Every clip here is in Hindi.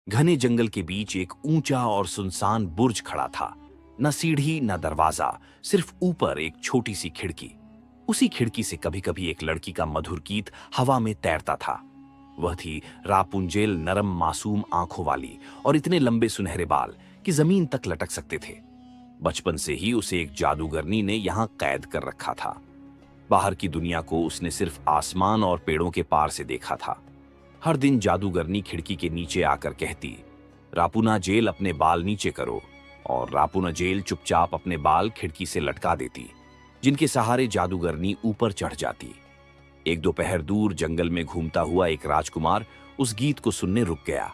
घने जंगल के बीच एक ऊंचा और सुनसान बुर्ज खड़ा था। न सीढ़ी न दरवाजा, सिर्फ ऊपर एक छोटी सी खिड़की। उसी खिड़की से कभी कभी एक लड़की का मधुर गीत हवा में तैरता था। वह थी रापुंजेल, नरम मासूम आंखों वाली और इतने लंबे सुनहरे बाल कि जमीन तक लटक सकते थे। बचपन से ही उसे एक जादूगरनी ने यहां कैद कर रखा था। बाहर की दुनिया को उसने सिर्फ आसमान और पेड़ों के पार से देखा था। हर दिन जादूगरनी खिड़की के नीचे आकर कहती, रापुना जेल अपने बाल नीचे करो, और रापुना जेल चुपचाप अपने बाल खिड़की से लटका देती, जिनके सहारे जादूगरनी ऊपर चढ़ जाती। एक दोपहर दूर जंगल में घूमता हुआ एक राजकुमार उस गीत को सुनने रुक गया।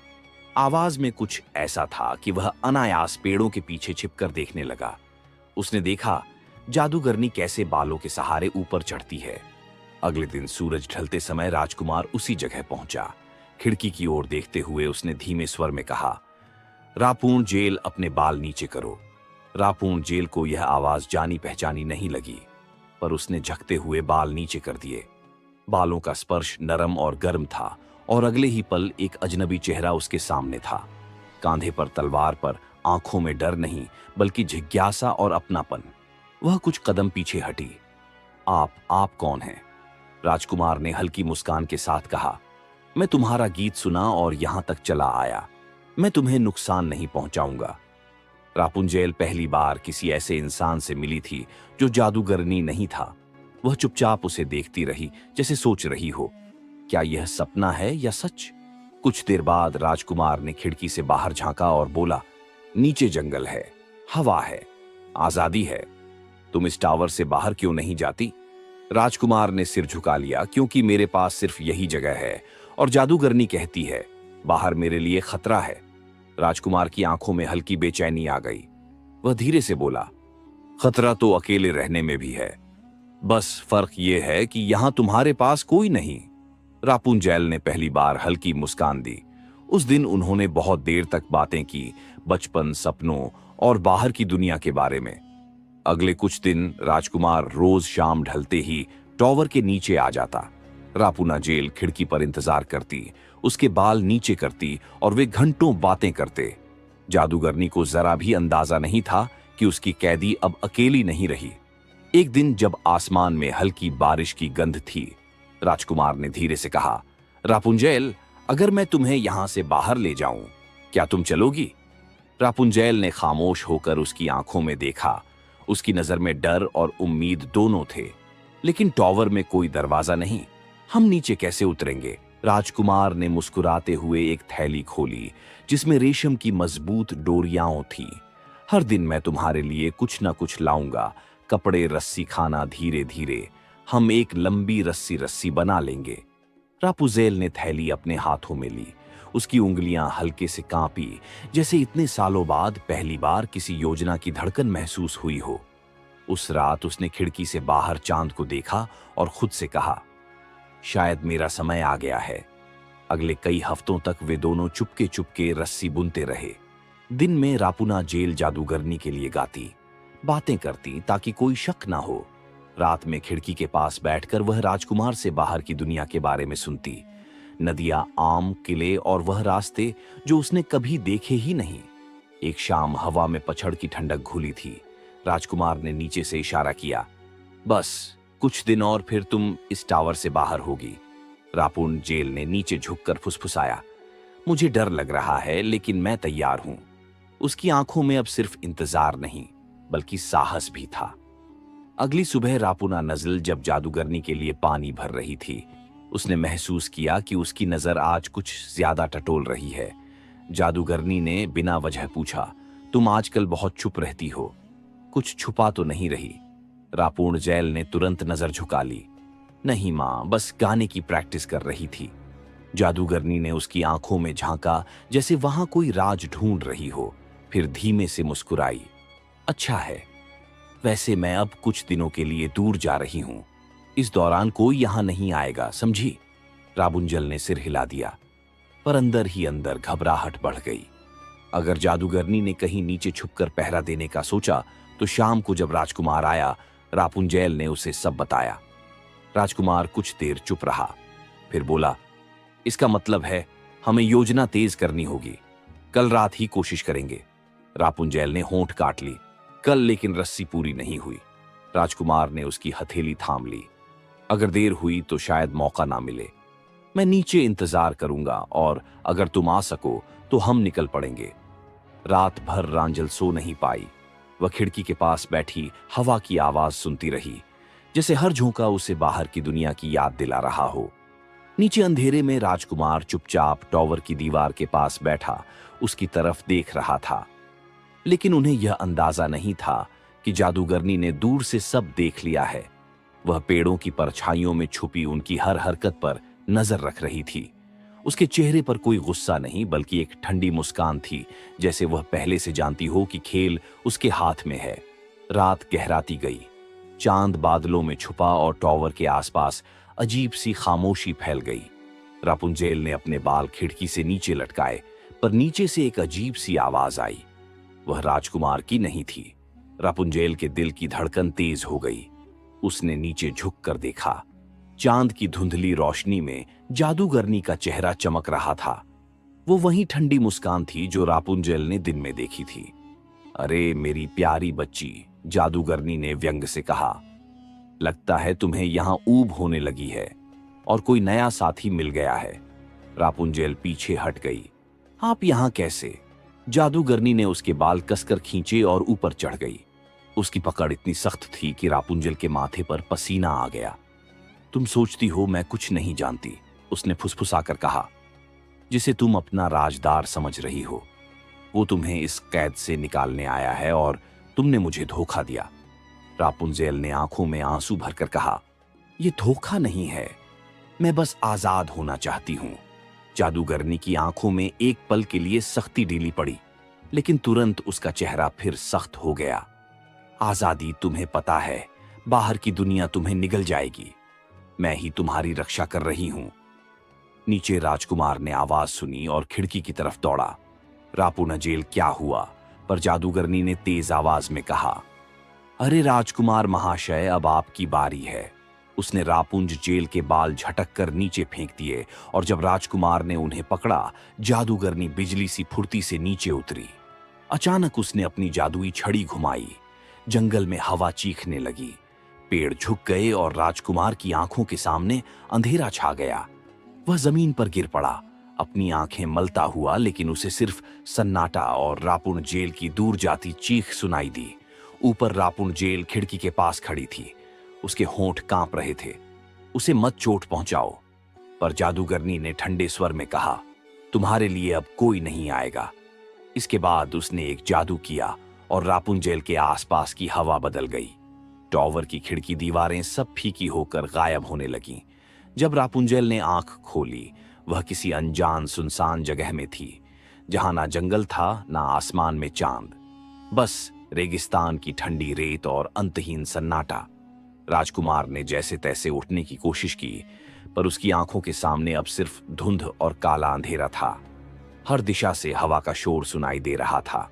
आवाज में कुछ ऐसा था कि वह अनायास पेड़ों के पीछे छिपकर देखने लगा। उसने देखा जादूगरनी कैसे बालों के सहारे ऊपर चढ़ती है। अगले दिन सूरज ढलते समय राजकुमार उसी जगह पहुंचा। खिड़की की ओर देखते हुए उसने धीमे स्वर में कहा, रापून जेल अपने बाल नीचे करो। रापून जेल को यह आवाज जानी पहचानी नहीं लगी, पर उसने झकते हुए बाल नीचे कर दिए। बालों का स्पर्श नरम और गर्म था, और अगले ही पल एक अजनबी चेहरा उसके सामने था। कांधे पर तलवार, पर आंखों में डर नहीं बल्कि जिज्ञासा और अपनापन। वह कुछ कदम पीछे हटी। आप कौन हैं? राजकुमार ने हल्की मुस्कान के साथ कहा, मैं तुम्हारा गीत सुना और यहां तक चला आया। मैं तुम्हें नुकसान नहीं पहुंचाऊंगा। रापुंजेल पहली बार किसी ऐसे इंसान से मिली थी जो जादूगरनी नहीं था। वह चुपचाप उसे देखती रही, जैसे सोच रही हो, क्या यह सपना है या सच? कुछ देर बाद राजकुमार ने खिड़की से बाहर झांका और बोला, नीचे जंगल है, हवा है, आजादी है। तुम इस टावर से बाहर क्यों नहीं जाती? राजकुमार ने सिर झुका लिया, क्योंकि मेरे पास सिर्फ यही जगह है, और जादूगरनी कहती है बाहर मेरे लिए खतरा है। राजकुमार की आंखों में हल्की बेचैनी आ गई। वह धीरे से बोला, खतरा तो अकेले रहने में भी है, बस फर्क यह है कि यहां तुम्हारे पास कोई नहीं। रापुंजेल ने पहली बार हल्की मुस्कान दी। उस दिन उन्होंने बहुत देर तक बातें की, बचपन, सपनों और बाहर की दुनिया के बारे में। अगले कुछ दिन राजकुमार रोज शाम ढलते ही टॉवर के नीचे आ जाता। रापुना जेल खिड़की पर इंतजार करती, उसके बाल नीचे करती और वे घंटों बातें करते। जादूगरनी को जरा भी अंदाजा नहीं था कि उसकी कैदी अब अकेली नहीं रही। एक दिन जब आसमान में हल्की बारिश की गंध थी, राजकुमार ने धीरे से कहा, रापुंजेल, अगर मैं तुम्हें यहां से बाहर ले जाऊं, क्या तुम चलोगी? रापुंजेल ने खामोश होकर उसकी आंखों में देखा। उसकी नजर में डर और उम्मीद दोनों थे। लेकिन टॉवर में कोई दरवाजा नहीं, हम नीचे कैसे उतरेंगे? राजकुमार ने मुस्कुराते हुए एक थैली खोली, जिसमें रेशम की मजबूत डोरियां थी। हर दिन मैं तुम्हारे लिए कुछ ना कुछ लाऊंगा, कपड़े, रस्सी, खाना। धीरे धीरे हम एक लंबी रस्सी रस्सी बना लेंगे। रापुंजेल ने थैली अपने हाथों में ली। उसकी उंगलियां हल्के से कांपी, जैसे इतने सालों बाद पहली बार किसी योजना की धड़कन महसूस हुई हो। उस रात उसने खिड़की से बाहर चांद को देखा और खुद से कहा, शायद मेरा समय आ गया है। अगले कई हफ्तों तक वे दोनों चुपके चुपके रस्सी बुनते रहे। दिन में रापुना जेल जादूगरनी के लिए गाती, बातें करती ताकि कोई शक ना हो। रात में खिड़की के पास बैठकर वह राजकुमार से बाहर की दुनिया के बारे में सुनती। नदियां, आम, किले और वह रास्ते जो उसने कभी देखे ही नहीं। एक शाम हवा में पछड़ की ठंडक घुली थी। राजकुमार ने नीचे से इशारा किया, बस कुछ दिन और फिर तुम इस टावर से बाहर होगी। रापुन जेल ने नीचे झुककर फुसफुसाया, मुझे डर लग रहा है, लेकिन मैं तैयार हूं। उसकी आंखों में अब सिर्फ इंतजार नहीं बल्कि साहस भी था। अगली सुबह रापुना नज़ल जब जादूगरनी के लिए पानी भर रही थी, उसने महसूस किया कि उसकी नजर आज कुछ ज्यादा टटोल रही है। जादूगरनी ने बिना वजह पूछा, तुम आजकल बहुत चुप रहती हो, कुछ छुपा तो नहीं रही? रापुंजेल ने तुरंत नजर झुका ली, नहीं मां, बस गाने की प्रैक्टिस कर रही थी। जादूगरनी ने उसकी आंखों में झांका, जैसे वहां कोई राज ढूंढ रही हो, फिर धीमे से मुस्कुराई, अच्छा है, वैसे मैं अब कुछ दिनों के लिए दूर जा रही हूं। इस दौरान कोई यहां नहीं आएगा, समझी? रापुंजेल ने सिर हिला दिया, पर अंदर ही अंदर घबराहट बढ़ गई। अगर जादूगरनी ने कहीं नीचे छुपकर पहरा देने का सोचा, तो शाम को जब राजकुमार आया, रापुंजेल ने उसे सब बताया। राजकुमार कुछ देर चुप रहा, फिर बोला, इसका मतलब है हमें योजना तेज करनी होगी। कल रात ही कोशिश करेंगे। रापुंजेल ने होंठ काट ली। कल लेकिन रस्सी पूरी नहीं हुई। राजकुमार ने उसकी हथेली थाम ली। अगर देर हुई तो शायद मौका ना मिले। मैं नीचे इंतजार करूंगा और अगर तुम आ सको तो हम निकल पड़ेंगे। रात भर रांझल सो नहीं पाई। वह खिड़की के पास बैठी हवा की आवाज सुनती रही, जैसे हर झोंका उसे बाहर की दुनिया की याद दिला रहा हो। नीचे अंधेरे में राजकुमार चुपचाप टॉवर की दीवार के पास बैठा उसकी तरफ देख रहा था। लेकिन उन्हें यह अंदाजा नहीं था कि जादूगरनी ने दूर से सब देख लिया है। वह पेड़ों की परछाइयों में छुपी उनकी हर हरकत पर नजर रख रही थी। उसके चेहरे पर कोई गुस्सा नहीं, बल्कि एक ठंडी मुस्कान थी, जैसे वह पहले से जानती हो कि खेल उसके हाथ में है। रात गहराती गई। चांद बादलों में छुपा और टॉवर के आसपास अजीब सी खामोशी फैल गई। रापुंजेल ने अपने बाल खिड़की से नीचे लटकाए, पर नीचे से एक अजीब सी आवाज आई। वह राजकुमार की नहीं थी। रापुंजेल के दिल की धड़कन तेज हो गई। उसने नीचे झुक कर देखा। चांद की धुंधली रोशनी में जादूगरनी का चेहरा चमक रहा था। वो वही ठंडी मुस्कान थी जो रापुंजेल ने दिन में देखी थी। अरे मेरी प्यारी बच्ची, जादूगरनी ने व्यंग से कहा, लगता है तुम्हें यहां ऊब होने लगी है और कोई नया साथी मिल गया है। रापुंजेल पीछे हट गई। आप यहां कैसे? जादूगरनी ने उसके बाल कसकर खींचे और ऊपर चढ़ गई। उसकी पकड़ इतनी सख्त थी कि रापुंजेल के माथे पर पसीना आ गया। तुम सोचती हो मैं कुछ नहीं जानती, उसने फुसफुसाकर कहा। जिसे तुम अपना राजदार समझ रही हो, वो तुम्हें इस कैद से निकालने आया है और तुमने मुझे धोखा दिया। रापुंजेल ने आंखों में आंसू भरकर कहा, यह धोखा नहीं है, मैं बस आजाद होना चाहती हूं। जादूगरनी की आंखों में एक पल के लिए सख्ती ढीली पड़ी, लेकिन तुरंत उसका चेहरा फिर सख्त हो गया। आजादी, तुम्हें पता है, बाहर की दुनिया तुम्हें निगल जाएगी। मैं ही तुम्हारी रक्षा कर रही हूं। नीचे राजकुमार ने आवाज सुनी और खिड़की की तरफ दौड़ा। रापुंजेल, क्या हुआ? पर जादूगरनी ने तेज आवाज में कहा, अरे राजकुमार महाशय, अब आपकी बारी है। उसने रापुंजेल के बाल झटक कर नीचे फेंक दिए और जब राजकुमार ने उन्हें पकड़ा, जादूगरनी बिजली सी फुर्ती से नीचे उतरी। अचानक उसने अपनी जादुई छड़ी घुमाई। जंगल में हवा चीखने लगी। पेड़ झुक गए और राजकुमार की आंखों के सामने अंधेरा छा गया। वह जमीन पर गिर पड़ा, अपनी आंखें मलता हुआ, लेकिन उसे सिर्फ सन्नाटा और रापुंजेल की दूर जाती चीख सुनाई दी। ऊपर रापुंजेल खिड़की के पास खड़ी थी। उसके होंठ कांप रहे थे। उसे मत चोट पहुंचाओ। पर जादूगरनी ने ठंडे स्वर में कहा, तुम्हारे लिए अब कोई नहीं आएगा। इसके बाद उसने एक जादू किया और रापुंजेल के आसपास की हवा बदल गई। टॉवर की खिड़की दीवारें सब फीकी होकर गायब होने लगीं। जब रापुंजेल ने आंख खोली, वह किसी अनजान सुनसान जगह में थी, जहां ना जंगल था, ना आसमान में चांद, बस रेगिस्तान की ठंडी रेत और अंतहीन सन्नाटा। राजकुमार ने जैसे तैसे उठने की कोशिश की, पर उसकी आंखों के सामने अब सिर्फ धुंध और काला अंधेरा था। हर दिशा से हवा का शोर सुनाई दे रहा था,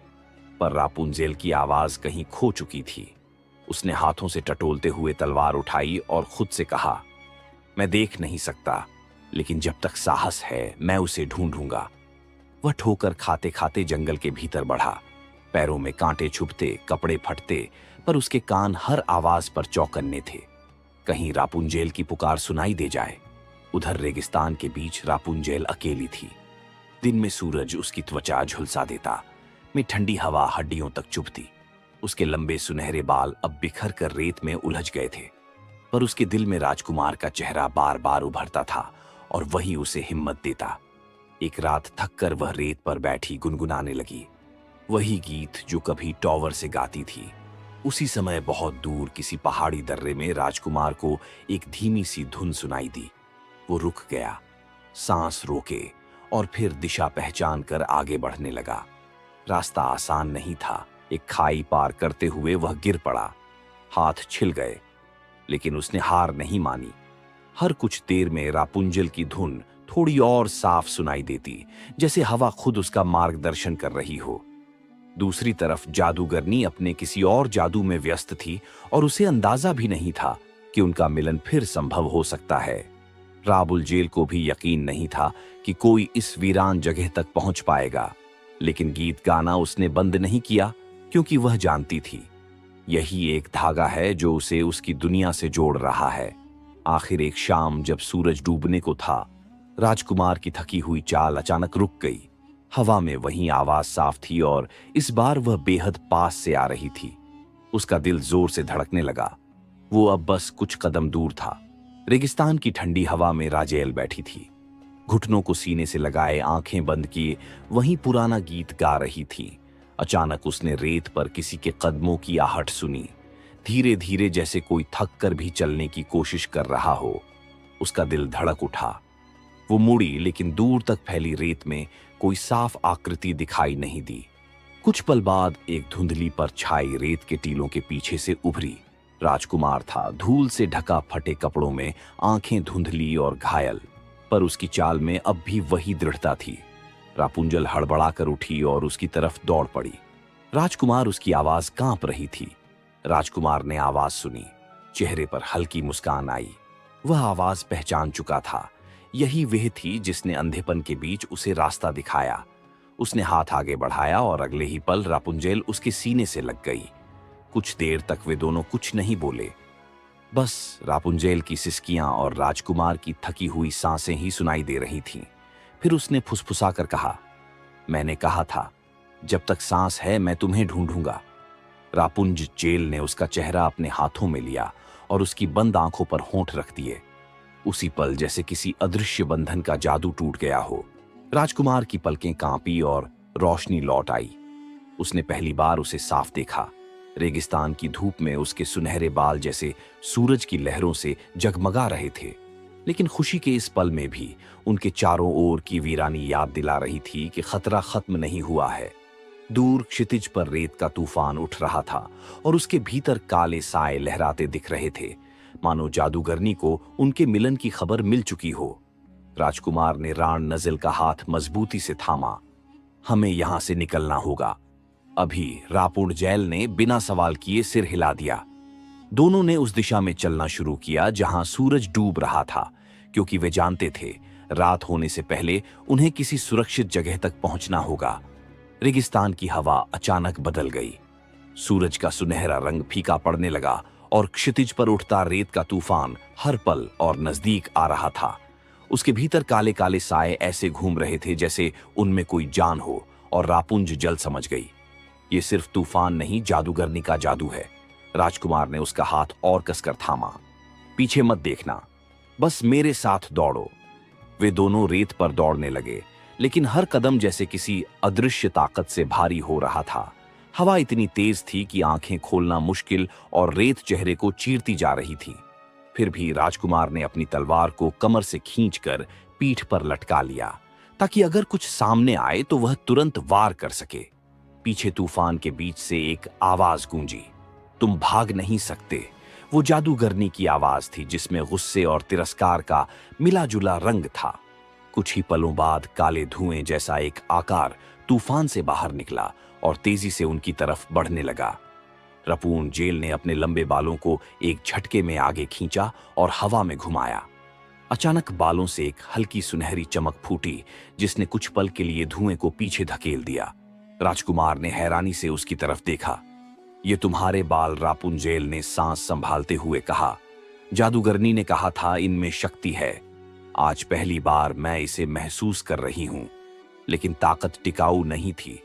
पर रापुंजेल की आवाज कहीं खो चुकी थी। उसने हाथों से टटोलते हुए तलवार उठाई और खुद से कहा, मैं देख नहीं सकता, लेकिन जब तक साहस है मैं उसे ढूंढूंगा। वह ठोकर खाते खाते जंगल के भीतर बढ़ा। पैरों में कांटे छुपते, कपड़े फटते, पर उसके कान हर आवाज पर चौकन्ने थे। कहीं रापुंजेल की पुकार सुनाई दे जाए। उधर रेगिस्तान के बीच रापुंजेल अकेली थी। दिन में सूरज उसकी त्वचा झुलसा देता, में ठंडी हवा हड्डियों तक चुभती। उसके लंबे सुनहरे बाल अब बिखर कर रेत में उलझ गए थे, पर उसके दिल में राजकुमार का चेहरा बार बार उभरता था और वही उसे हिम्मत देता। एक रात थककर वह रेत पर बैठी गुनगुनाने लगी, वही गीत जो कभी टॉवर से गाती थी। उसी समय बहुत दूर किसी पहाड़ी दर्रे में राजकुमार को एक धीमी सी धुन सुनाई दी। वो रुक गया, सांस रोके और फिर दिशा पहचान कर आगे बढ़ने लगा। रास्ता आसान नहीं था। एक खाई पार करते हुए वह गिर पड़ा। हाथ छिल गए, लेकिन उसने हार नहीं मानी। हर कुछ देर में रापुंजेल की धुन थोड़ी और साफ सुनाई देती, जैसे हवा खुद उसका मार्गदर्शन कर रही हो। दूसरी तरफ जादूगरनी अपने किसी और जादू में व्यस्त थी और उसे अंदाजा भी नहीं था कि उनका मिलन फिर संभव हो सकता है। रापुंजेल को भी यकीन नहीं था कि कोई इस वीरान जगह तक पहुंच पाएगा। लेकिन गीत गाना उसने बंद नहीं किया, क्योंकि वह जानती थी यही एक धागा है जो उसे उसकी दुनिया से जोड़ रहा है। आखिर एक शाम जब सूरज डूबने को था, राजकुमार की थकी हुई चाल अचानक रुक गई। हवा में वही आवाज साफ थी और इस बार वह बेहद पास से आ रही थी। उसका दिल जोर से धड़कने लगा। वो अब बस कुछ कदम दूर था। रेगिस्तान की ठंडी हवा में राजेल बैठी थी, घुटनों को सीने से लगाए, आंखें बंद किए वहीं पुराना गीत गा रही थी। अचानक उसने रेत पर किसी के कदमों की आहट सुनी, धीरे धीरे, जैसे कोई थक कर भी चलने की कोशिश कर रहा हो। उसका दिल धड़क उठा। वो मुड़ी, लेकिन दूर तक फैली रेत में कोई साफ आकृति दिखाई नहीं दी। कुछ पल बाद एक धुंधली पर छाई रेत के टीलों के पीछे से उभरी। राजकुमार था, धूल से ढका, फटे कपड़ों में, आंखें धुंधली और घायल, पर उसकी चाल में अब भी वही दृढ़ता थी। रापुंजल हड़बड़ाकर उठी और उसकी तरफ दौड़ पड़ी। राजकुमार उसकी आवाज कांप रही थी। राजकुमार ने आवाज सुनी, चेहरे पर हल्की मुस्कान आई। वह आवाज पहचान चुका था। यही वह थी जिसने अंधेपन के बीच उसे रास्ता दिखाया। उसने हाथ आगे बढ़ाया और अगले ही पल रापुंजेल उसके सीने से लग गई। कुछ देर तक वे दोनों कुछ नहीं बोले, बस रापुंजेल की सिसकियां और राजकुमार की थकी हुई सांसें ही सुनाई दे रही थीं। फिर उसने फुसफुसाकर कहा, मैंने कहा था जब तक सांस है मैं तुम्हें ढूंढूंगा। रापुंजेल ने उसका चेहरा अपने हाथों में लिया और उसकी बंद आंखों पर होंठ रख दिए। उसी पल जैसे किसी अदृश्य बंधन का जादू टूट गया हो। राजकुमार की पलकें कांपी और रोशनी लौट आई। उसने पहली बार उसे साफ देखा। रेगिस्तान की धूप में उसके सुनहरे बाल जैसे सूरज की लहरों से जगमगा रहे थे, लेकिन खुशी के इस पल में भी उनके चारों ओर की वीरानी याद दिला रही थी कि खतरा खत्म नहीं हुआ है। दूर क्षितिज पर रेत का तूफान उठ रहा था और उसके भीतर काले साए लहराते दिख रहे थे, मानो जादूगरनी को उनके मिलन की खबर मिल चुकी हो। राजकुमार ने राण नजिल का हाथ मजबूती से थामा। हमें यहां से निकलना होगा अभी, रापुंजेल ने बिना सवाल किए सिर हिला दिया। दोनों ने उस दिशा में चलना शुरू किया जहां सूरज डूब रहा था, क्योंकि वे जानते थे रात होने से पहले उन्हें किसी सुरक्षित जगह तक पहुंचना होगा। रेगिस्तान की हवा अचानक बदल गई। सूरज का सुनहरा रंग फीका पड़ने लगा और क्षितिज पर उठता रेत का तूफान हर पल और नजदीक आ रहा था। उसके भीतर काले काले साए ऐसे घूम रहे थे जैसे उनमें कोई जान हो, और रापुंज जल्द समझ गई, ये सिर्फ तूफान नहीं, जादूगरनी का जादू है। राजकुमार ने उसका हाथ और कसकर थामा। पीछे मत देखना, बस मेरे साथ दौड़ो। वे दोनों रेत पर दौड़ने लगे, लेकिन हर कदम जैसे किसी अदृश्य ताकत से भारी हो रहा था। हवा इतनी तेज थी कि आंखें खोलना मुश्किल और रेत चेहरे को चीरती जा रही थी। फिर भी राजकुमार ने अपनी तलवार को कमर से खींचकर पीठ पर लटका लिया, ताकि अगर कुछ सामने आए तो वह तुरंत वार कर सके। पीछे तूफान के बीच से एक आवाज गूंजी, तुम भाग नहीं सकते। वो जादूगरनी की आवाज थी जिसमें गुस्से और तिरस्कार का मिला-जुला रंग था। कुछ ही पलों बाद काले धुएं जैसा एक आकार तूफान से बाहर निकला और तेजी से उनकी तरफ बढ़ने लगा। रापुंजेल ने अपने लंबे बालों को एक झटके में आगे खींचा और हवा में घुमाया। अचानक बालों से एक हल्की सुनहरी चमक फूटी, जिसने कुछ पल के लिए धुएं को पीछे धकेल दिया। राजकुमार ने हैरानी से उसकी तरफ देखा। ये तुम्हारे बाल, रापुंजेल ने सांस संभालते हुए कहा। जादूगरनी ने कहा था इनमें शक्ति है। आज पहली बार मैं इसे महसूस कर रही हूं, लेकिन ताकत टिकाऊ नहीं थी।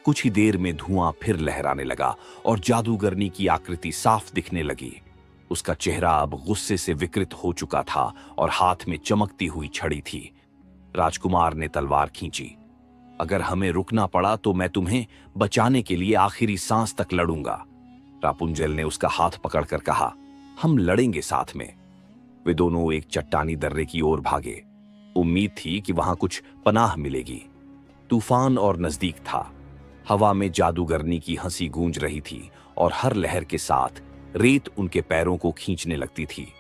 कुछ ही देर में धुआं फिर लहराने लगा और जादूगरनी की आकृति साफ दिखने लगी। उसका चेहरा अब गुस्से से विकृत हो चुका था और हाथ में चमकती हुई छड़ी थी। राजकुमार ने तलवार खींची। अगर हमें रुकना पड़ा तो मैं तुम्हें बचाने के लिए आखिरी सांस तक लड़ूंगा। रापुंजेल ने उसका हाथ पकड़कर कहा, हम लड़ेंगे साथ में। वे दोनों एक चट्टानी दर्रे की ओर भागे। उम्मीद थी कि वहां कुछ पनाह मिलेगी। तूफान और नजदीक था। हवा में जादूगरनी की हंसी गूंज रही थी और हर लहर के साथ रेत उनके पैरों को खींचने लगती थी,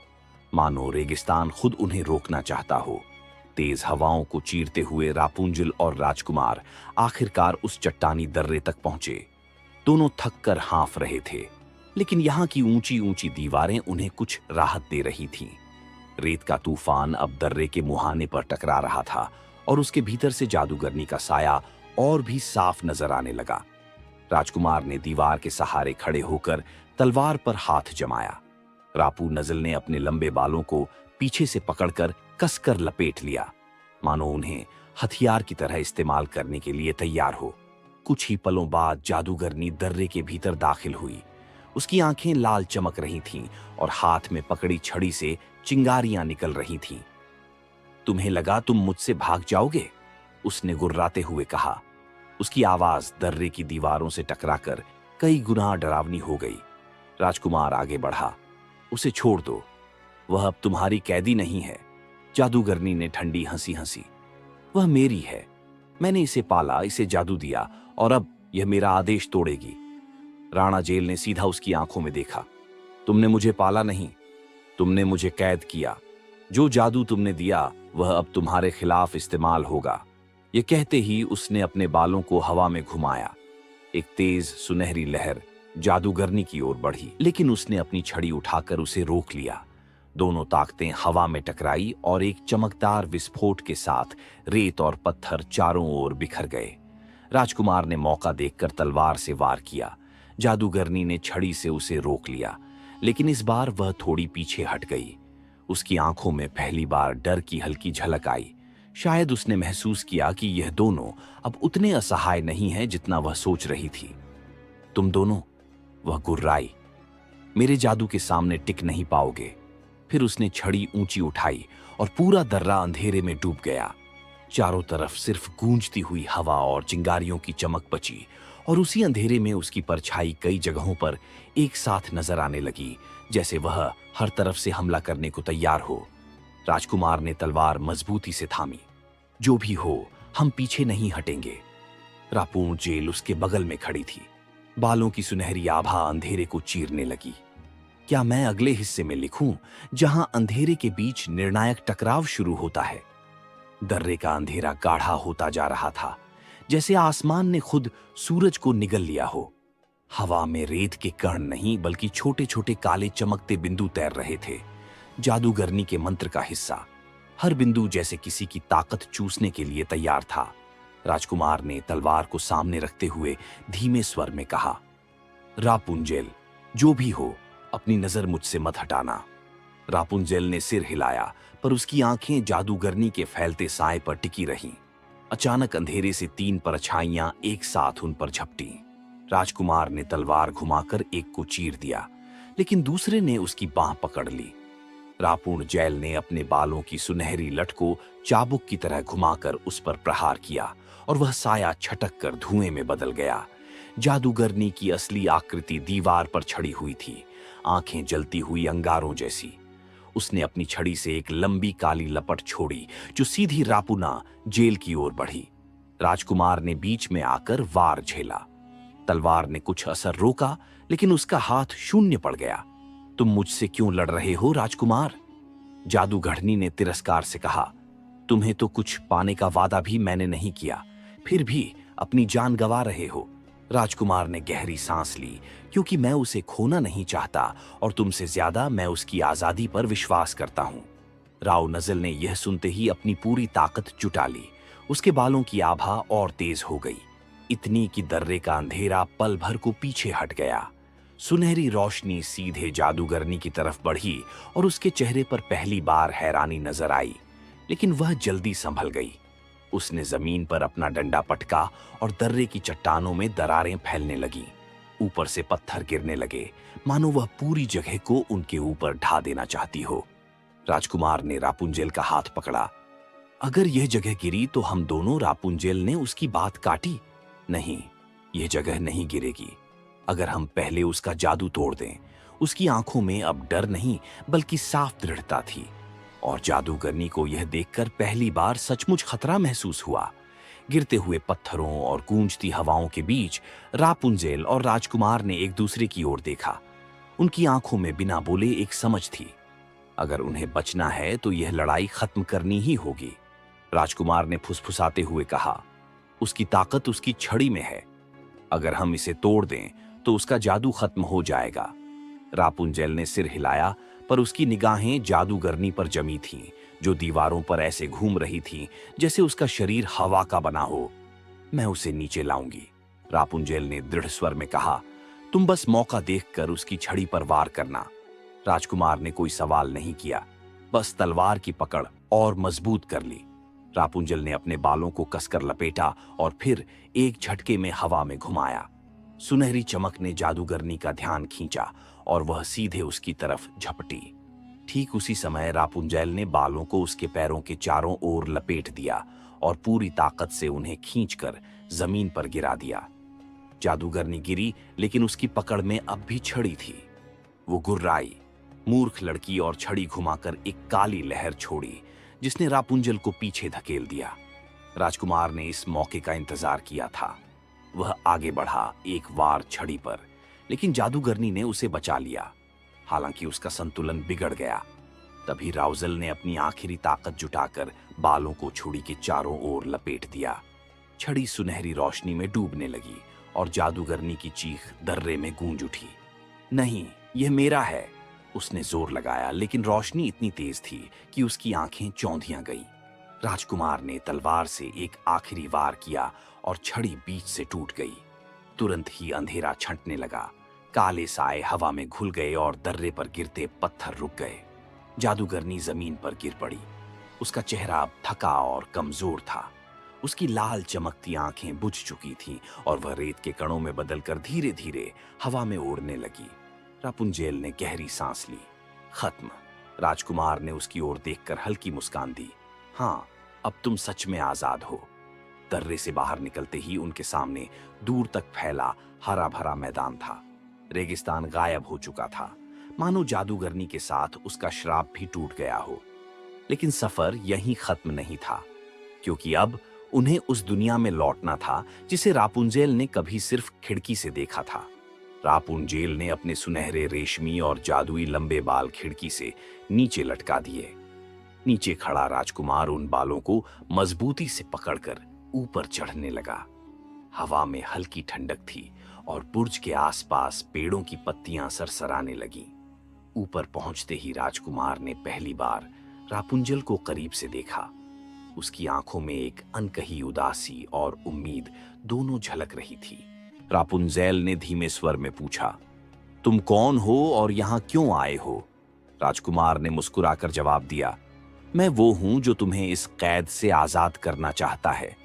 मानो रेगिस्तान खुद उन्हें रोकना चाहता हो। तेज हवाओं को चीरते हुए रापुंजल और राजकुमार आखिरकार उस चट्टानी दर्रे तक पहुंचे। दोनों थक कर हाँफ रहे थे, लेकिन यहाँ की ऊंची ऊंची दीवारें उन्हें कुछ राहत दे रही थीं। रेत का तूफान अब दर्रे के मुहाने पर टकरा रहा था और उसके भीतर से जादूगरनी का साया और भी साफ नजर आने लगा। राजकुमार ने दीवार के सहारे खड़े होकर तलवार पर हाथ जमाया। रापू नजल ने अपने लंबे बालों को पीछे से पकड़कर कसकर लपेट लिया, मानो उन्हें हथियार की तरह इस्तेमाल करने के लिए तैयार हो। कुछ ही पलों बाद जादूगरनी दर्रे के भीतर दाखिल हुई। उसकी आंखें लाल चमक रही थीं और हाथ में पकड़ी छड़ी से चिंगारियां निकल रही थीं। तुम्हें लगा तुम मुझसे भाग जाओगे? उसने गुर्राते हुए कहा। उसकी आवाज दर्रे की दीवारों से टकराकर कई गुना डरावनी हो गई। राजकुमार आगे बढ़ा। उसे छोड़ दो, वह अब तुम्हारी कैदी नहीं है। जादूगरनी ने ठंडी हंसी हंसी। वह मेरी है, मैंने इसे पाला, इसे जादू दिया और अब यह मेरा आदेश तोड़ेगी। राणा जेल ने सीधा उसकी आंखों में देखा। तुमने मुझे पाला नहीं, तुमने मुझे कैद किया। जो जादू तुमने दिया वह अब तुम्हारे खिलाफ इस्तेमाल होगा। यह कहते ही उसने अपने बालों को हवा में घुमाया। एक तेज सुनहरी लहर जादूगरनी की ओर बढ़ी, लेकिन उसने अपनी छड़ी उठाकर उसे रोक लिया। दोनों ताकतें हवा में टकराई और एक चमकदार विस्फोट के साथ रेत और पत्थर चारों ओर बिखर गए। राजकुमार ने मौका देखकर तलवार से वार किया। जादूगरनी ने छड़ी से उसे रोक लिया, लेकिन इस बार वह थोड़ी पीछे हट गई। उसकी आंखों में पहली बार डर की हल्की झलक आई। शायद उसने महसूस किया कि यह दोनों अब उतने असहाय नहीं हैं जितना वह सोच रही थी। तुम दोनों, वह गुर्राई, मेरे जादू के सामने टिक नहीं पाओगे। फिर उसने छड़ी ऊंची उठाई और पूरा दर्रा अंधेरे में डूब गया। चारों तरफ सिर्फ गूंजती हुई हवा और चिंगारियों की चमक बची, और उसी अंधेरे में उसकी परछाई कई जगहों पर एक साथ नजर आने लगी, जैसे वह हर तरफ से हमला करने को तैयार हो। राजकुमार ने तलवार मजबूती से थामी। जो भी हो, हम पीछे नहीं हटेंगे। रापूर्ण जेल उसके बगल में खड़ी थी। बालों की सुनहरी आभा अंधेरे को चीरने लगी। क्या मैं अगले हिस्से में लिखूं, जहां अंधेरे के बीच निर्णायक टकराव शुरू होता है? दर्रे का अंधेरा गाढ़ा होता जा रहा था, जैसे आसमान ने खुद सूरज को निगल लिया हो। हवा में रेत के कण नहीं, बल्कि छोटे छोटे काले चमकते बिंदु तैर रहे थे, जादूगरनी के मंत्र का हिस्सा। हर बिंदु जैसे किसी की ताकत चूसने के लिए तैयार था। राजकुमार ने तलवार को सामने रखते हुए धीमे स्वर में कहा, रापुंजेल, जो भी हो, अपनी नजर मुझसे मत हटाना। रापुंजेल ने सिर हिलाया, पर उसकी आंखें जादूगरनी के फैलते साए पर टिकी रहीं। अचानक अंधेरे से 3 परछाइयां एक साथ उन पर झपटी। राजकुमार ने तलवार घुमाकर एक को चीर दिया, लेकिन दूसरे ने उसकी बांह पकड़ ली। रापूर्ण जेल ने अपने बालों की सुनहरी लट को चाबुक की तरह घुमाकर उस पर प्रहार किया, और वह साया छटक कर धुएं में बदल गया। जादूगरनी की असली आकृति दीवार पर छड़ी हुई थी, आंखें जलती हुई अंगारों जैसी। उसने अपनी छड़ी से एक लंबी काली लपट छोड़ी, जो सीधी रापुना जेल की ओर बढ़ी। राजकुमार ने बीच में आकर वार झेला। तलवार ने कुछ असर रोका, लेकिन उसका हाथ शून्य पड़ गया। तुम मुझसे क्यों लड़ रहे हो राजकुमार? जादूगरनी ने तिरस्कार से कहा। तुम्हें तो कुछ पाने का वादा भी मैंने नहीं किया, फिर भी अपनी जान गंवा रहे हो। राजकुमार ने गहरी सांस ली, क्योंकि मैं उसे खोना नहीं चाहता, और तुमसे ज्यादा मैं उसकी आजादी पर विश्वास करता हूं। राव नजल ने यह सुनते ही अपनी पूरी ताकत जुटा ली। उसके बालों की आभा और तेज हो गई, इतनी कि दर्रे का अंधेरा पल भर को पीछे हट गया। सुनहरी रोशनी सीधे जादूगरनी की तरफ बढ़ी, और उसके चेहरे पर पहली बार हैरानी नजर आई, लेकिन वह जल्दी संभल गई। उसने जमीन पर अपना डंडा पटका, और दर्रे की चट्टानों में दरारें फैलने लगीं। ऊपर से पत्थर गिरने लगे, मानो वह पूरी जगह को उनके ऊपर ढा देना चाहती हो। राजकुमार ने रापुंजेल का हाथ पकड़ा। अगर यह जगह गिरी तो हम दोनों। रापुंजेल ने उसकी बात काटी। नहीं, यह जगह नहीं गिरेगी। अगर हम पहले उसका जादू तोड़ दें। उसकी आंखों में अब डर नहीं, बल्कि साफ दृढ़ता थी, और जादूगरनी को यह देखकर पहली बार सचमुच खतरा महसूस हुआ। गिरते हुए पत्थरों और गूंजती हवाओं के बीच रापुंजेल और राजकुमार ने एक दूसरे की ओर देखा। उनकी आंखों में बिना बोले एक समझ थी। अगर उन्हें बचना है तो यह लड़ाई खत्म करनी ही होगी। राजकुमार ने फुसफुसाते हुए कहा, उसकी ताकत उसकी छड़ी में है। अगर हम इसे तोड़ दें तो उसका जादू खत्म हो जाएगा। रापुंजेल ने सिर हिलाया, पर उसकी निगाहें जादूगरनी पर जमी थीं, जो दीवारों पर ऐसे घूम रही थी जैसे उसका शरीर हवा का बना हो। मैं उसे नीचे लाऊंगी, रापुंजेल ने दृढ़ स्वर में कहा। तुम बस मौका देखकर उसकी छड़ी पर वार करना। राजकुमार ने कोई सवाल नहीं किया, बस तलवार की पकड़ और मजबूत कर ली। रापुंजल ने अपने बालों को कसकर लपेटा और फिर एक झटके में हवा में घुमाया। सुनहरी चमक ने जादूगरनी का ध्यान खींचा और वह सीधे उसकी तरफ झपटी। ठीक उसी समय रापुंजल ने बालों को उसके पैरों के चारों ओर लपेट दिया और पूरी ताकत से उन्हें खींचकर जमीन पर गिरा दिया। जादूगरनी गिरी, लेकिन उसकी पकड़ में अब भी छड़ी थी। वो गुर्राई। मूर्ख लड़की, और छड़ी घुमाकर एक काली लहर छोड़ी जिसने रापुंजल को पीछे धकेल दिया। राजकुमार ने इस मौके का इंतजार किया था। वह आगे बढ़ा, एक वार छड़ी पर, लेकिन जादूगरनी ने उसे बचा लिया। हालांकि उसका संतुलन बिगड़ गया। तभी राउजल ने अपनी आखिरी ताकत जुटाकर बालों को छुरी के चारों ओर लपेट दिया। छड़ी सुनहरी रोशनी में डूबने लगी और जादूगरनी की चीख दर्रे में गूंज उठी। नहीं, यह मेरा है, उसने जोर लगाया, लेकिन रोशनी इतनी तेज थी कि उसकी आंखें चौंधियां गईं। राजकुमार ने तलवार से एक आखिरी वार किया और छड़ी बीच से टूट गई। तुरंत ही अंधेरा छंटने लगा। काले साए हवा में घुल गए और दर्रे पर गिरते पत्थर रुक गए। जादूगरनी जमीन पर गिर पड़ी। उसका चेहरा अब थका और कमजोर था। उसकी लाल चमकती आंखें बुझ चुकी थीं और वह रेत के कणों में बदलकर धीरे धीरे हवा में उड़ने लगी। रापुंजेल ने गहरी सांस ली। खत्म। राजकुमार ने उसकी ओर देखकर हल्की मुस्कान दी। हाँ, अब तुम सच में आजाद हो। दर्रे से बाहर निकलते ही उनके सामने दूर तक फैला हरा भरा मैदान था। रेगिस्तान गायब हो चुका था, मानो जादूगरनी के साथ उसका श्राप भी टूट गया हो। लेकिन सफर यहीं खत्म नहीं था, क्योंकि अब उन्हें उस दुनिया में लौटना था जिसे रापुंजेल ने कभी सिर्फ खिड़की से देखा था। रापुंजेल ने अपने सुनहरे रेशमी और जादुई लंबे बाल खिड़की से नीचे लटका दिए। नीचे खड़ा राजकुमार उन बालों को मजबूती से पकड़कर ऊपर चढ़ने लगा। हवा में हल्की ठंडक थी और बुर्ज के आसपास पेड़ों की पत्तियां सरसराने लगीं। ऊपर पहुंचते ही राजकुमार ने पहली बार रापुंजल को करीब से देखा। उसकी आंखों में एक अनकही उदासी और उम्मीद दोनों झलक रही थी। रापुंजेल ने धीमे स्वर में पूछा, तुम कौन हो और यहां क्यों आए हो? राजकुमार ने मुस्कुराकर जवाब दिया, मैं वो हूं जो तुम्हें इस कैद से आजाद करना चाहता है।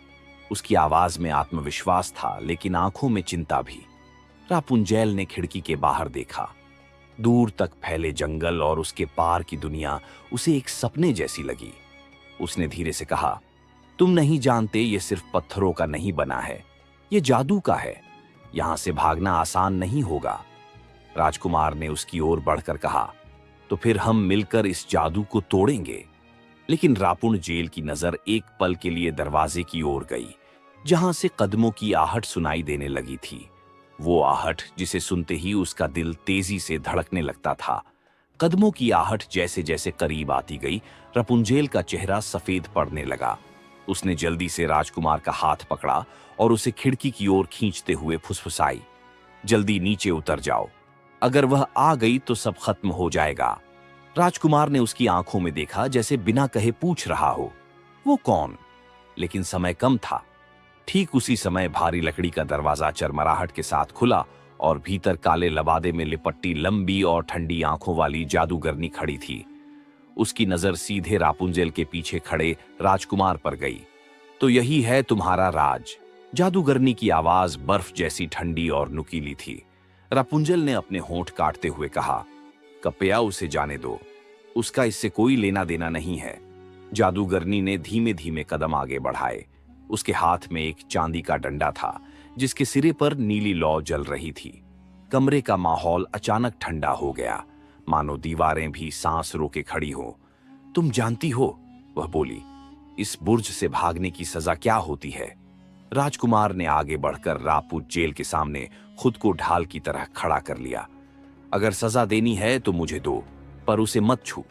उसकी आवाज में आत्मविश्वास था, लेकिन आंखों में चिंता भी। रापुंजेल ने खिड़की के बाहर देखा। दूर तक फैले जंगल और उसके पार की दुनिया उसे एक सपने जैसी लगी। उसने धीरे से कहा, तुम नहीं जानते, ये सिर्फ पत्थरों का नहीं बना है, ये जादू का है। यहां से भागना आसान नहीं होगा। राजकुमार ने उसकी ओर बढ़कर कहा, तो फिर हम मिलकर इस जादू को तोड़ेंगे। लेकिन रापुंजेल की नजर एक पल के लिए दरवाजे की ओर गई, जहां से कदमों की आहट सुनाई देने लगी थी। वो आहट जिसे सुनते ही उसका दिल तेजी से धड़कने लगता था। कदमों की आहट जैसे जैसे करीब आती गई, रापुंजेल का चेहरा सफेद पड़ने लगा। उसने जल्दी से राजकुमार का हाथ पकड़ा और उसे खिड़की की ओर खींचते हुए फुसफुसाई, जल्दी नीचे उतर जाओ, अगर वह आ गई तो सब खत्म हो जाएगा। राजकुमार ने उसकी आंखों में देखा, जैसे बिना कहे पूछ रहा हो, वो कौन? लेकिन समय कम था। ठीक उसी समय भारी लकड़ी का दरवाजा चरमराहट के साथ खुला और भीतर काले लबादे में लिपट्टी लंबी और ठंडी आंखों वाली जादूगरनी खड़ी थी। उसकी नजर सीधे रापुंजेल के पीछे खड़े राजकुमार पर गई। तो यही है तुम्हारा राज? जादूगरनी की आवाज बर्फ जैसी ठंडी और नुकीली थी। रापुंजेल ने अपने होंठ काटते हुए कहा, कृपया उसे जाने दो, उसका इससे कोई लेना देना नहीं है। जादूगरनी ने धीमे धीमे कदम आगे बढ़ाए। उसके हाथ में एक चांदी का डंडा था, जिसके सिरे पर नीली लौ जल रही थी। कमरे का माहौल अचानक ठंडा हो गया, मानो दीवारें भी सांस रोके खड़ी हो। तुम जानती हो, वह बोली, इस बुर्ज से भागने की सजा क्या होती है? राजकुमार ने आगे बढ़कर रापुंजेल के सामने खुद को ढाल की तरह खड़ा कर लिया। अगर सजा देनी है तो मुझे दो, पर उसे मत छू।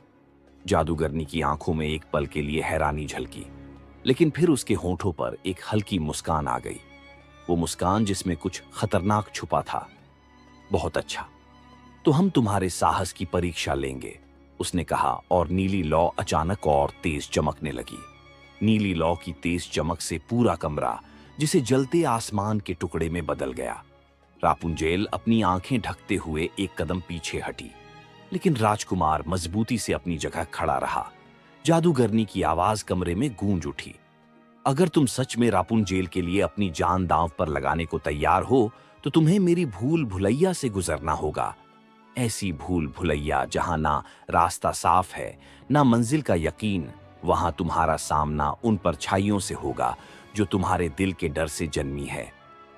जादूगरनी की आंखों में एक पल के लिए हैरानी झलकी, लेकिन फिर उसके होंठों पर एक हल्की मुस्कान आ गई। वो मुस्कान जिसमें कुछ खतरनाक छुपा था। बहुत अच्छा, तो हम तुम्हारे साहस की परीक्षा लेंगे, उसने कहा, और नीली लौ अचानक और तेज चमकने लगी। नीली लौ की तेज चमक से पूरा कमरा जिसे जलते आसमान के टुकड़े में बदल गया। रापुंजेल अपनी आंखें ढकते हुए एक कदम पीछे हटी, लेकिन राजकुमार मजबूती से अपनी जगह खड़ा रहा। जादूगरनी की आवाज कमरे में गूंज उठी। अगर तुम सच में रापुंजेल के लिए अपनी जान दांव पर लगाने को तैयार हो, तो तुम्हें मेरी भूल भुलैया से गुजरना होगा। ऐसी भूल भुलैया जहां ना रास्ता साफ है, ना मंजिल का यकीन। वहां तुम्हारा सामना उन परछाइयों से होगा जो तुम्हारे दिल के डर से जन्मी है।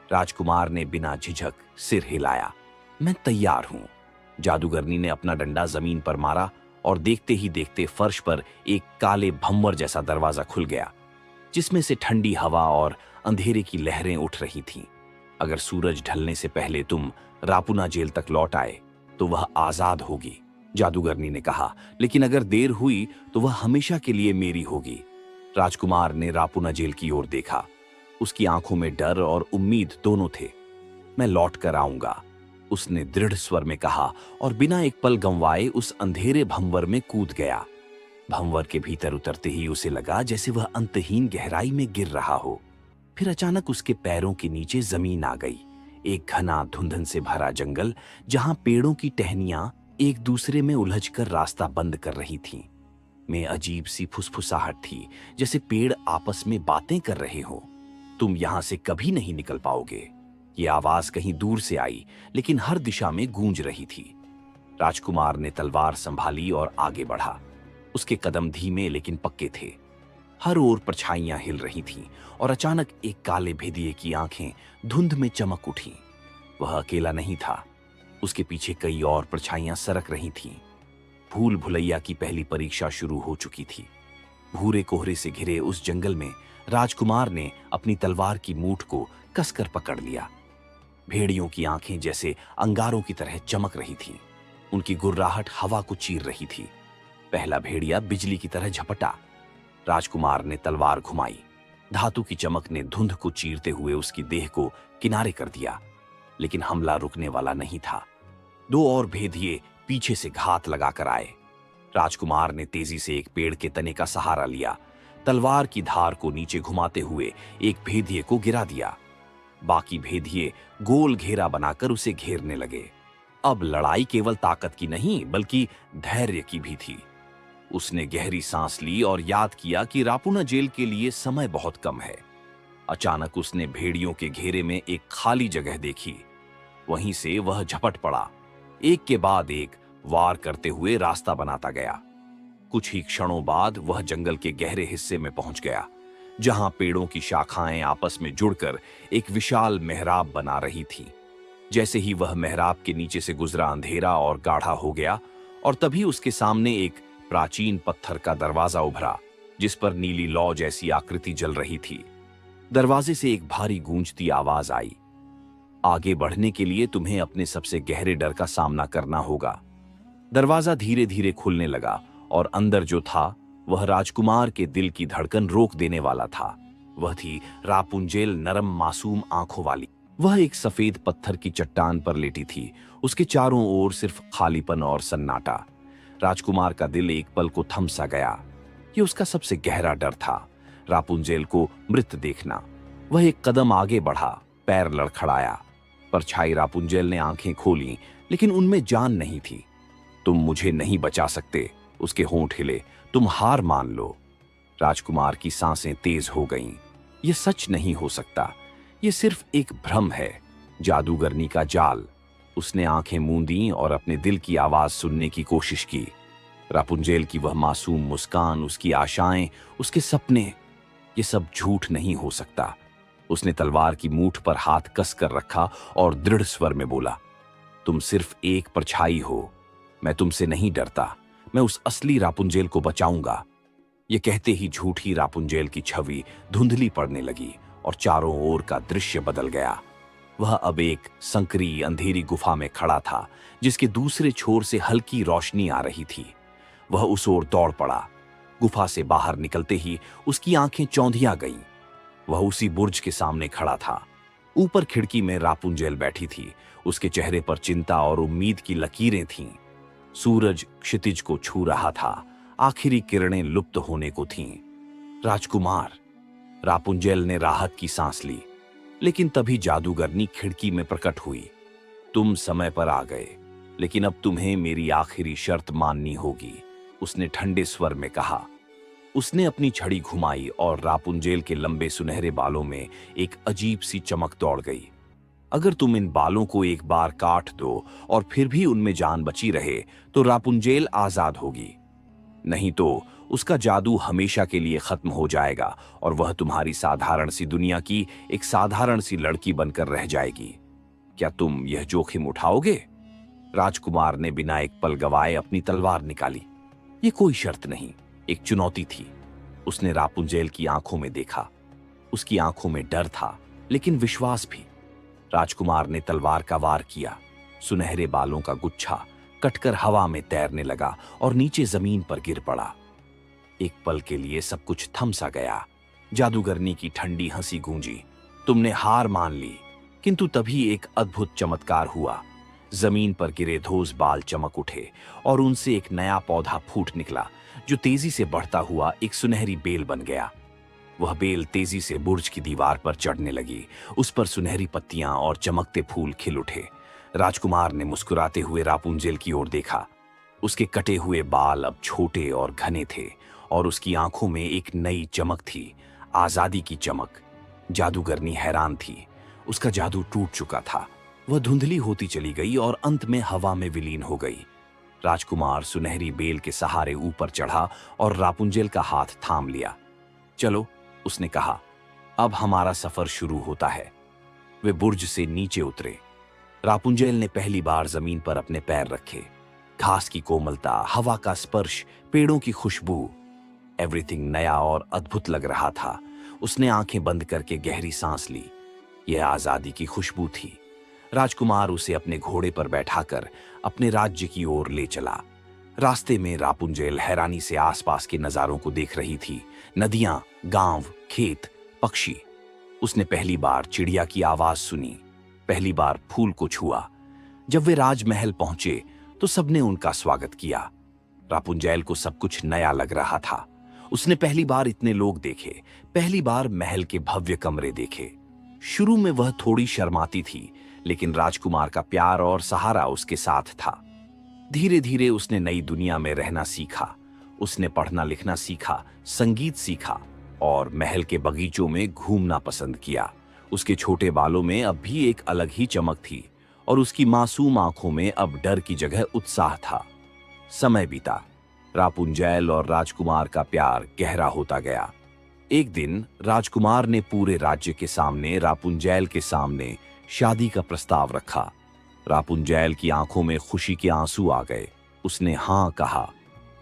राजकुमार ने बिना झिझक सिर हिलाया। मैं तैयार हूं। जादूगरनी ने अपना डंडा जमीन पर मारा और देखते ही देखते फर्श पर एक काले भंवर जैसा दरवाजा खुल गया, जिसमें से ठंडी हवा और अंधेरे की लहरें उठ रही थीं। अगर सूरज ढलने से पहले तुम रापुना जेल तक लौट आए तो वह आजाद होगी, जादूगरनी ने कहा। लेकिन अगर देर हुई तो वह हमेशा के लिए मेरी होगी। राजकुमार ने रापुना जेल की ओर देखा। उसकी आंखों में डर और उम्मीद दोनों थे। मैं लौट कर आऊंगा, उसने दृढ़ स्वर में कहा और बिना एक पल गंवाए उस अंधेरे भंवर में कूद गया। भंवर के भीतर उतरते ही उसे लगा जैसे वह अंतहीन गहराई में गिर रहा हो। फिर अचानक उसके पैरों के नीचे जमीन आ गई। एक घना धुंधन से भरा जंगल, जहां पेड़ों की टहनियां एक दूसरे में उलझकर रास्ता बंद कर रही थीं। में अजीब सी फुसफुसाहट थी, जैसे पेड़ आपस में बातें कर रहे हो। तुम यहां से कभी नहीं निकल पाओगे। ये आवाज कहीं दूर से आई, लेकिन हर दिशा में गूंज रही थी। राजकुमार ने तलवार संभाली और आगे बढ़ा। उसके कदम धीमे लेकिन पक्के थे। हर ओर परछाइयां हिल रही थीं और अचानक एक काले भेदिए की आंखें धुंध में चमक उठीं। वह अकेला नहीं था, उसके पीछे कई और परछाइयां सरक रही थीं। भूल भुलैया की पहली परीक्षा शुरू हो चुकी थी। भूरे कोहरे से घिरे उस जंगल में राजकुमार ने अपनी तलवार की मूठ को कसकर पकड़ लिया। भेड़ियों की आंखें जैसे अंगारों की तरह चमक रही थीं। उनकी गुर्राहट हवा को चीर रही थी। पहला भेड़िया बिजली की तरह झपटा। राजकुमार ने तलवार घुमाई। धातु की चमक ने धुंध को चीरते हुए उसकी देह को किनारे कर दिया, लेकिन हमला रुकने वाला नहीं था। दो और भेदिए पीछे से घात लगाकर आए। राजकुमार ने तेजी से एक पेड़ के तने का सहारा लिया। तलवार की धार को नीचे घुमाते हुए एक भेदिए को गिरा दिया। बाकी भेदिए गोल घेरा बनाकर उसे घेरने लगे। अब लड़ाई केवल ताकत की नहीं, बल्कि धैर्य की भी थी। उसने गहरी सांस ली और याद किया कि रापुना जेल के लिए समय बहुत कम है। अचानक उसने भेड़ियों के घेरे में एक खाली जगह देखी। वहीं से वह झपट पड़ा, एक के बाद एक वार करते हुए रास्ता बनाता गया। कुछ ही क्षणों बाद वह जंगल के गहरे हिस्से में पहुंच गया, जहां पेड़ों की शाखाएं आपस में जुड़कर एक विशाल मेहराब बना रही थीं। जैसे ही वह मेहराब के नीचे से गुजरा, अंधेरा और गाढ़ा हो गया, और तभी उसके सामने एक प्राचीन पत्थर का दरवाजा उभरा, जिस पर नीली लौ जैसी आकृति जल रही थी। दरवाजे से एक भारी गूंजती आवाज आई, आगे बढ़ने के लिए तुम्हें अपने सबसे गहरे डर का सामना करना होगा। दरवाजा धीरे धीरे खुलने लगा और अंदर जो था वह राजकुमार के दिल की धड़कन रोक देने वाला था। वह थी रापुंजेल, नरम मासूम आंखों वाली। वह एक सफेद पत्थर की चट्टान पर लेटी थी। उसके चारों ओर सिर्फ खालीपन और सन्नाटा। राजकुमार का दिल एक पल को थम सा गया। ये उसका सबसे गहरा डर था, रापुंजेल को मृत देखना। वह एक कदम आगे बढ़ा, पैर लड़खड़ाया। परछाई रापुंजेल ने आंखें खोलीं, लेकिन उनमें जान नहीं थी। तुम मुझे नहीं बचा सकते, उसके होंठ हिले। तुम हार मान लो। राजकुमार की सांसें तेज हो गईं। यह सच नहीं हो सकता, यह सिर्फ एक भ्रम है, जादूगरनी का जाल। उसने आंखें मूंदी और अपने दिल की आवाज सुनने की कोशिश की। रापुंजेल की वह मासूम मुस्कान, उसकी आशाएं, उसके सपने, ये सब झूठ नहीं हो सकता। उसने तलवार की मूठ पर हाथ कस कर रखा और दृढ़ स्वर में बोला, तुम सिर्फ एक परछाई हो। मैं तुमसे नहीं डरता, मैं उस असली रापुंजेल को बचाऊंगा। ये कहते ही झूठी रापुंजेल की छवि धुंधली पड़ने लगी और चारों ओर का दृश्य बदल गया। वह अब एक संकरी अंधेरी गुफा में खड़ा था, जिसके दूसरे छोर से हल्की रोशनी आ रही थी। वह उस ओर दौड़ पड़ा। गुफा से बाहर निकलते ही उसकी आंखें चौंधिया गईं। वह उसी बुर्ज के सामने खड़ा था। ऊपर खिड़की में रापुंजेल बैठी थी। उसके चेहरे पर चिंता और उम्मीद की लकीरें थीं। सूरज क्षितिज को छू रहा था, आखिरी किरणें लुप्त होने को थीं। राजकुमार, रापुंजेल ने राहत की सांस ली। लेकिन तभी जादूगरनी खिड़की में प्रकट हुई। तुम समय पर आ गए, लेकिन अब तुम्हें मेरी आखिरी शर्त माननी होगी, उसने ठंडे स्वर में कहा। उसने अपनी छड़ी घुमाई और रापुंजेल के लंबे सुनहरे बालों में एक अजीब सी चमक दौड़ गई। अगर तुम इन बालों को एक बार काट दो और फिर भी उनमें जान बची रहे तो रापुंजेल आजाद होगी, नहीं तो उसका जादू हमेशा के लिए खत्म हो जाएगा और वह तुम्हारी साधारण सी दुनिया की एक साधारण सी लड़की बनकर रह जाएगी। क्या तुम यह जोखिम उठाओगे? राजकुमार ने बिना एक पल गवाए अपनी तलवार निकाली। ये कोई शर्त नहीं, एक चुनौती थी। उसने रापुंजेल की आंखों में देखा। उसकी आंखों में डर था, लेकिन विश्वास भी। राजकुमार ने तलवार का वार किया। सुनहरे बालों का गुच्छा कटकर हवा में तैरने लगा और नीचे जमीन पर गिर पड़ा। एक पल के लिए सब कुछ थम सा गया। जादूगरनी की ठंडी हंसी गूंजी। तुमने हार मान ली। किंतु तभी एक अद्भुत चमत्कार हुआ। जमीन पर गिरे धोस बाल चमक उठे और उनसे एक नया पौधा फूट निकला, जो तेजी से बढ़ता हुआ एक सुनहरी बेल बन गया। वह बेल तेजी से बुर्ज की दीवार पर चढ़ने लगी। उस पर सुनहरी पत्तियां और चमकते फूल खिल उठे। राजकुमार ने मुस्कुराते हुए रापुंजेल की ओर देखा। उसके कटे हुए बाल अब छोटे और घने थे और उसकी आंखों में एक नई चमक थी, आजादी की चमक। जादूगरनी हैरान थी। उसका जादू टूट चुका था। वह धुंधली होती चली गई और अंत में हवा में विलीन हो गई। राजकुमार सुनहरी बेल के सहारे ऊपर चढ़ा और रापुंजेल का हाथ थाम लिया। चलो, उसने कहा, अब हमारा सफर शुरू होता है। वे बुर्ज से नीचे उतरे। रापुंजेल ने पहली बार जमीन पर अपने पैर रखे। घास की कोमलता, हवा का स्पर्श, पेड़ों की खुशबू, एवरीथिंग नया और अद्भुत लग रहा था। उसने आंखें बंद करके गहरी सांस ली। यह आजादी की खुशबू थी। राजकुमार उसे अपने घोड़े पर बैठाकर अपने राज्य की ओर ले चला। रास्ते में रापुंजेल हैरानी से आसपास के नजारों को देख रही थी। नदियां, गांव, खेत, पक्षी। उसने पहली बार चिड़िया की आवाज सुनी, पहली बार फूल को छुआ। जब वे राजमहल पहुंचे तो सबने उनका स्वागत किया। रापुंजेल को सब कुछ नया लग रहा था। उसने पहली बार इतने लोग देखे, पहली बार महल के भव्य कमरे देखे। शुरू में वह थोड़ी शर्माती थी, लेकिन राजकुमार का प्यार और सहारा उसके साथ था। धीरे धीरे उसने नई दुनिया में रहना सीखा। उसने पढ़ना लिखना सीखा, संगीत सीखा और महल के बगीचों में घूमना पसंद किया। उसके छोटे बालों में अब भी एक अलग ही चमक थी और उसकी मासूम आंखों में अब डर की जगह उत्साह था। समय बीता। रापुंजेल और राजकुमार का प्यार गहरा होता गया। एक दिन राजकुमार ने पूरे राज्य के सामने रापुंजेल के सामने शादी का प्रस्ताव रखा। रापुंजेल की आंखों में खुशी के आंसू आ गए। उसने हां कहा।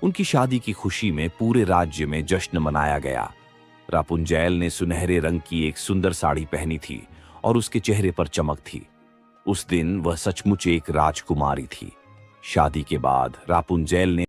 उनकी शादी की खुशी में पूरे राज्य में जश्न मनाया गया। रापुंजेल ने सुनहरे रंग की एक सुंदर साड़ी पहनी थी और उसके चेहरे पर चमक थी। उस दिन वह सचमुच एक राजकुमारी थी। शादी के बाद रापुंजेल ने